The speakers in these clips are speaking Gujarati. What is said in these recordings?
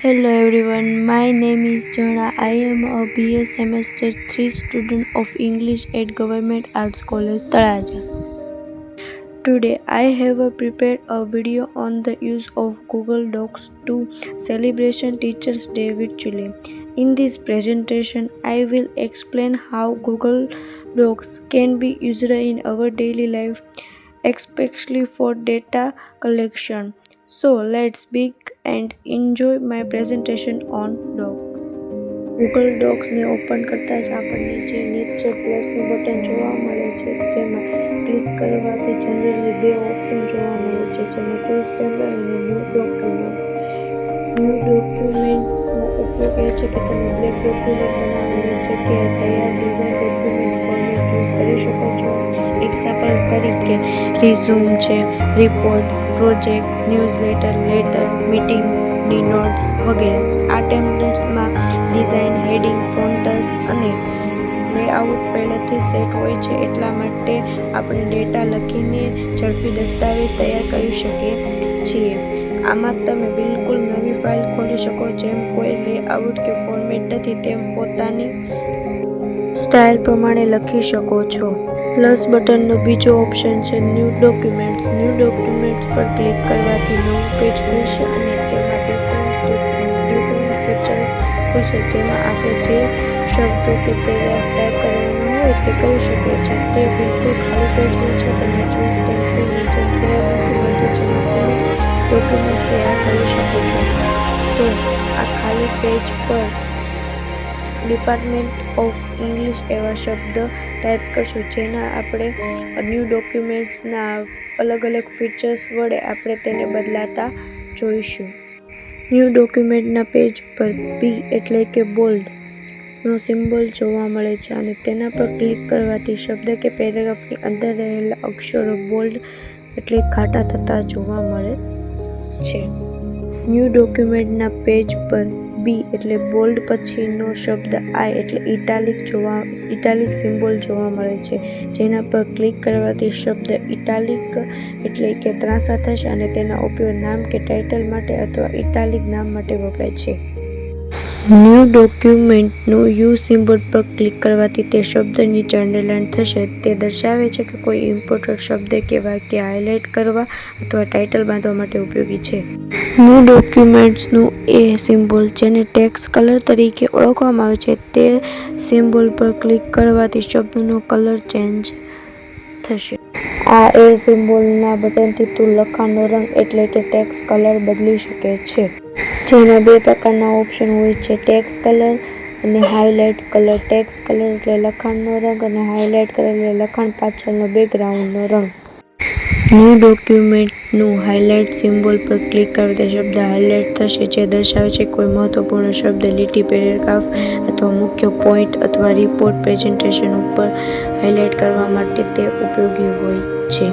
Hello everyone, my name is Jana. I am a BS semester 3 student of English at Government Arts College, Talaja. Today I have prepared a video on the use of Google Docs to celebration Teachers' Day virtually. In this presentation, I will explain how Google Docs can be used in our daily life, especially for data collection. So let's begin and enjoy my presentation on Docs. Google ડોક્સને ઓપન કરતાં જ આપણને જે નીચે પ્લસનું બટન જોવા મળે છે, જેમાં ક્લિક કરવાથી જનરલી બે ઓપ્શન જોવા મળે છે, જેમાં ચૂઝ ટેમ્પલેટ અને ન્યૂ ડોક્યુમેન્ટ્સ. ન્યૂ ડોક્યુમેન્ટનો ઉપયોગ એ છે કે તમે બ્લેક ડોક્યુમેન્ટ બનાવવાની જગ્યાએ તૈયાર ડિઝાઇન ડોક્યુમેન્ટ ફોર્મેટ ચૂઝ કરી શકો છો. એક્ઝામ્પલ તરીકે રિઝ્યુમ છે, રિપોર્ટ, પ્રોજેક્ટ, ન્યૂઝલેટર, લેટર, મીટિંગની નોટ્સ વગેરે. આ ટેમ્પલેટ્સમાં ડિઝાઇન, હેડિંગ, ફોન્ટ્સ અને લેઆઉટ પહેલેથી સેટ હોય છે, એટલા માટે આપણે ડેટા લખીને ઝડપી દસ્તાવેજ તૈયાર કરી શકીએ છીએ. આમાં તમે બિલકુલ નવી ફાઇલ ખોલી શકો. જેમ કોઈ લેઆઉટ કે ફોર્મેટ નથી, તેમ પોતાની સ્ટાઇલ પ્રમાણે લખી શકો છો. પ્લસ બટનનો બીજો ઓપ્શન છે ન્યૂ ડોક્યુમેન્ટ્સ. ન્યૂ ડોક્યુમેન્ટ્સ પર ક્લિક કરવાથી નવું પેજ ખુલશે અને તેમાં ડિફરન્ટ ફીચર્સ ખુલશે, જેમાં આપણે જે શબ્દો કે પેરાગ્રાફ ટાઈપ કરવાનો હોય તે કરી શકીએ છીએ. તે બિલકુલ ખાલી પેજ હોય છે. તમે ચૂઝ ટેમ્પલેટ નીચે નથી મળતું, જેમાં તમે ડોક્યુમેન્ટ તૈયાર કરી શકો છો. તો આ ખાલી પેજ પર ડિપાર્ટમેન્ટ ઓફ ઇંગ્લિશ એવા શબ્દ ટાઈપ કરશું, જેના આપણે ન્યૂ ડોક્યુમેન્ટ્સના અલગ અલગ ફીચર્સ વડે આપણે તેને બદલાતા જોઈશું. ન્યૂ ડોક્યુમેન્ટના પેજ પર બી એટલે કે બોલ્ડનો સિમ્બોલ જોવા મળે છે અને તેના પર ક્લિક કરવાથી શબ્દ કે પેરેગ્રાફની અંદર રહેલા અક્ષરો બોલ્ડ એટલે ઘાટા થતા જોવા મળે છે. ન્યૂ ડોક્યુમેન્ટના પેજ પર બી એટલે બોલ્ડ પછીનો શબ્દ આઈ એટલે ઇટાલિક સિમ્બોલ જોવા મળે છે, જેના પર ક્લિક કરવાથી શબ્દ ઇટાલિક એટલે કે ત્રાંસા થશે અને તેનો ઉપયોગ નામ કે ટાઇટલ માટે અથવા ઇટાલિક નામ માટે વપરાય છે. ન્યૂ ડોક્યુમેન્ટનું યુ સિમ્બોલ પર ક્લિક કરવાથી તે શબ્દ નીચે અંડરલાઇન થશે. તે દર્શાવે છે કે કોઈ ઇમ્પોર્ટન્ટ શબ્દ કે વાક્ય હાઇલાઇટ કરવા અથવા ટાઇટલ બાંધવા માટે ઉપયોગી છે. ન્યૂ ડોક્યુમેન્ટ્સનું એ સિમ્બોલ, જેને ટેક્સ્ટ કલર તરીકે ઓળખવામાં આવે છે, તે સિમ્બોલ પર ક્લિક કરવાથી શબ્દનો કલર ચેન્જ થશે. આ એ સિમ્બોલના બટનથી તું લખાણનો રંગ એટલે કે ટેક્સ્ટ કલર બદલી શકે છે. જેના બે પ્રકારના ઓપ્શન હોય છે, ટેક્સ્ટ કલર અને હાઇલાઇટ કલર. ટેક્સ્ટ કલર એટલે લખાણનો રંગ અને હાઇલાઇટ કલર એટલે લખાણ પાછળનો બેકગ્રાઉન્ડનો રંગ. ન્યૂ ડોક્યુમેન્ટનું હાઇલાઇટ સિમ્બોલ પર ક્લિક કરવાથી શબ્દ હાઇલાઇટ થશે, જે દર્શાવે છે કે કોઈ મહત્વપૂર્ણ શબ્દ, લીટી, પેરેગ્રાફ અથવા મુખ્ય પોઈન્ટ અથવા રિપોર્ટ પ્રેઝન્ટેશન ઉપર હાઇલાઇટ કરવા માટે તે ઉપયોગી હોય છે.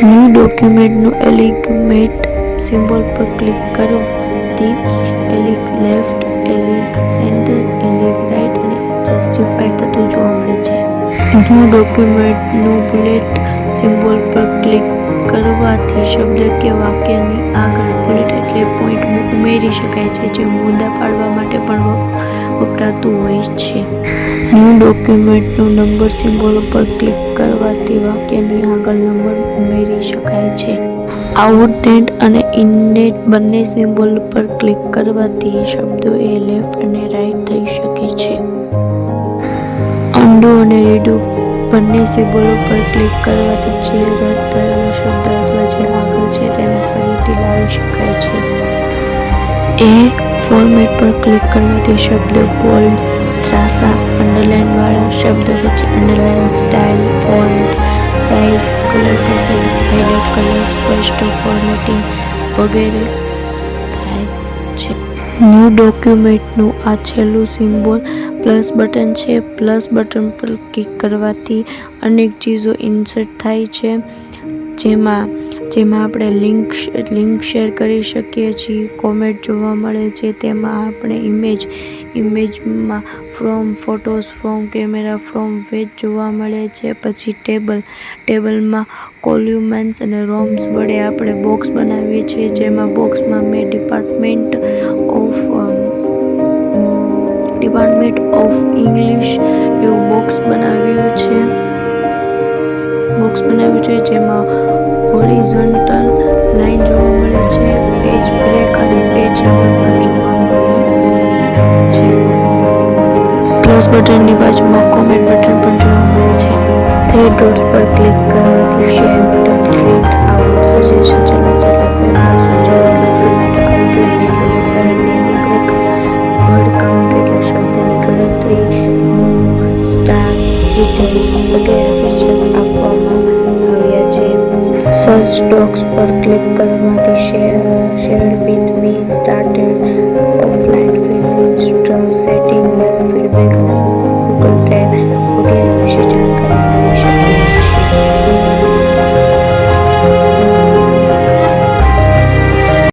ન્યૂ ડોક્યુમેન્ટનું એલિગ્મેન્ટ સિમ્બોલ પર ક્લિક કરવાથી Alyque left, Alyque centre, Alyque right અને જસ્ટિફાઈડ થતું જોવા મળે છે. ન્યૂ ડોક્યુમેન્ટનું બુલેટ સિમ્બોલ પર ક્લિક કરવાથી શબ્દ કે વાક્યની આગળ બુલેટ એટલે પોઈન્ટ ઉમેરી શકાય છે, જે મુદ્દા પાડવા માટે પણ વપરાતું હોય છે. ન્યૂ ડોક્યુમેન્ટનું નંબર સિમ્બોલ પર ક્લિક કરવાથી વાક્યની આગળ નંબર ઉમેરી શકાય છે. આઉટડેન્ટ અને ઇન્ડેન્ટ બંને સિમ્બોલ પર ક્લિક કરવાથી શબ્દો એ લેફ્ટ અને રાઇટ થઈ શકે છે. અન્ડુ અને રીડુ બંને સિમ્બોલો પર ક્લિક કરવાથી જે રદ થયેલો શબ્દ અથવા જે આગળ છે તેને ફરીથી લાવી શકાય છે. એ ફોર્મેટ પર ક્લિક કરવાથી શબ્દ બોલ્ડ, ત્રાંસા, અંડરલાઇનવાળા શબ્દ વચ્ચે underline, style, font size, colour પસંદ, હાઇલાઇટ કલર, સ્પષ્ટ ફોર્મેટિંગ વગેરે થાય છે. ન્યૂ ડોક્યુમેન્ટનું આ છેલ્લું સિમ્બોલ પ્લસ બટન છે. પ્લસ બટન પર ક્લિક કરવાથી અનેક ચીજો ઇન્સર્ટ થાય છે, જેમાં આપણે લિંક શેર કરી શકીએ છીએ, કોમેન્ટ જોવા મળે છે, તેમાં આપણે ઇમેજમાં from, photos from, camera from, page જોવા મળે છે. પછી ટેબલમાં કોલ્યુમ્સ અને રોમ્સ વડે આપણે બોક્સ બનાવીએ છીએ, જેમાં બોક્સમાં મેં ડિપાર્ટમેન્ટ ડિપાર્ટમેન્ટ ઓફ ઇંગ્લિશ એવું બોક્સ બનાવ્યું છે જેમાં હોરિઝોન્ટલ લાઈન જોવા મળે છે, પેજ બ્રેક અને પેજ નંબર પણ જોવા મળે છે. પ્લસ બટનની બાજુમાં કોમેન્ટ બટન પણ જોવા મળે છે. 3 ડોટ્સ પર ક્લિક કરવાથી share button, create out, suggestion, channels એટલે ફેવરેટ, સૂચનો, ડોક્યુમેન્ટ આઉટલાઇન એટલે દસ્તાવેજની રૂપરેખા, વર્ડ કાઉન્ટ એટલે શબ્દની ગણતરી, મૂવ, સ્ટાર, ડિટેલ્સ વગેરે ફીચર્સ આપવામાં આવ્યા છે. સર્ચ ડોક્સ પર ક્લિક કરવાથી શેર વિથ મી, સ્ટાર્ટેડ